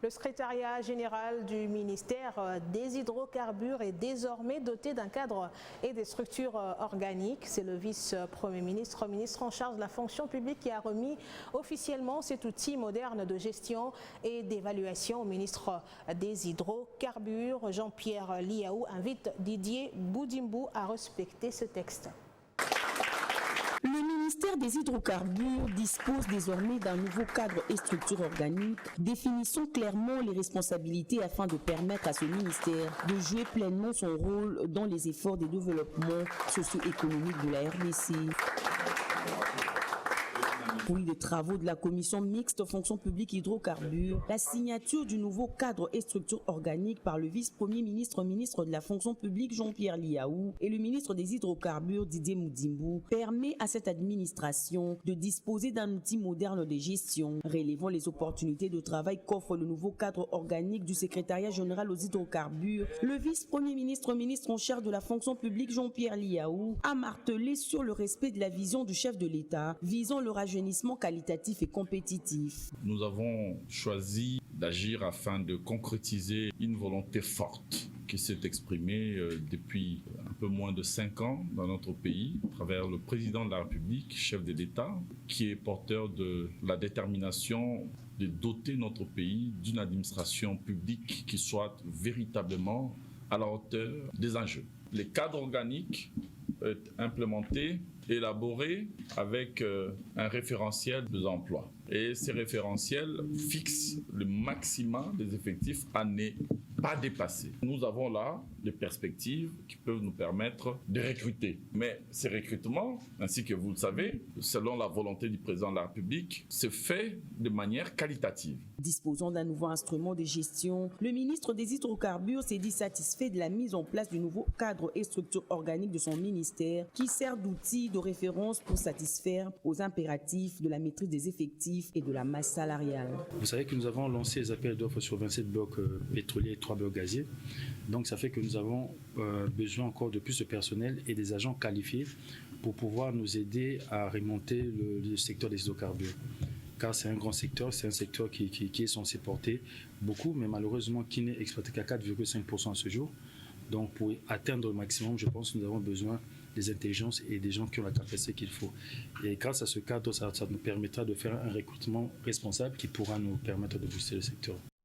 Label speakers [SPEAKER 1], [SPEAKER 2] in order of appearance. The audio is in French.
[SPEAKER 1] Le secrétariat général du ministère des hydrocarbures est désormais doté d'un cadre et des structures organiques. C'est le vice-premier ministre, ministre en charge de la fonction publique, qui a remis officiellement cet outil moderne de gestion et d'évaluation au ministre des hydrocarbures. Jean-Pierre Liaou invite Didier Boudimbou à respecter ce texte.
[SPEAKER 2] Le ministère des hydrocarbures dispose désormais d'un nouveau cadre et structure organique définissant clairement les responsabilités afin de permettre à ce ministère de jouer pleinement son rôle dans les efforts de développement socio-économique de la RDC. Pour les travaux de la commission mixte fonction publique hydrocarbures, la signature du nouveau cadre et structure organique par le vice-premier ministre, ministre de la fonction publique Jean-Pierre Liaou et le ministre des hydrocarbures Didier Boudimbou permet à cette administration de disposer d'un outil moderne de gestion, relevant les opportunités de travail qu'offre le nouveau cadre organique du secrétariat général aux hydrocarbures. Le vice-premier ministre, ministre en charge de la fonction publique Jean-Pierre Liaou a martelé sur le respect de la vision du chef de l'État visant le rajeunissement qualitatif et compétitif.
[SPEAKER 3] Nous avons choisi d'agir afin de concrétiser une volonté forte qui s'est exprimée depuis un peu moins de 5 ans dans notre pays, à travers le président de la République, chef de l'État, qui est porteur de la détermination de doter notre pays d'une administration publique qui soit véritablement à la hauteur des enjeux. Les cadres organiques implémentés, élaborés avec un référentiel des emplois. Et ces référentiels fixent le maximum des effectifs à ne pas dépasser. Nous avons là des perspectives qui peuvent nous permettre de recruter. Mais ces recrutements, ainsi que vous le savez, selon la volonté du président de la République, se fait de manière qualitative.
[SPEAKER 2] Disposant d'un nouveau instrument de gestion, le ministre des hydrocarbures s'est dit satisfait de la mise en place du nouveau cadre et structure organique de son ministère qui sert d'outil de référence pour satisfaire aux impératifs de la maîtrise des effectifs et de la masse salariale.
[SPEAKER 4] Vous savez que nous avons lancé les appels d'offres sur 27 blocs pétroliers et 3 blocs gaziers. Donc ça fait que nous avons besoin encore de plus de personnel et des agents qualifiés pour pouvoir nous aider à remonter le secteur des hydrocarbures. Car c'est un grand secteur, c'est un secteur qui est censé porter beaucoup, mais malheureusement qui n'est exploité qu'à 4,5% à ce jour. Donc pour atteindre le maximum, je pense que nous avons besoin des intelligences et des gens qui ont la capacité qu'il faut. Et grâce à ce cadre, ça nous permettra de faire un recrutement responsable qui pourra nous permettre de booster le secteur.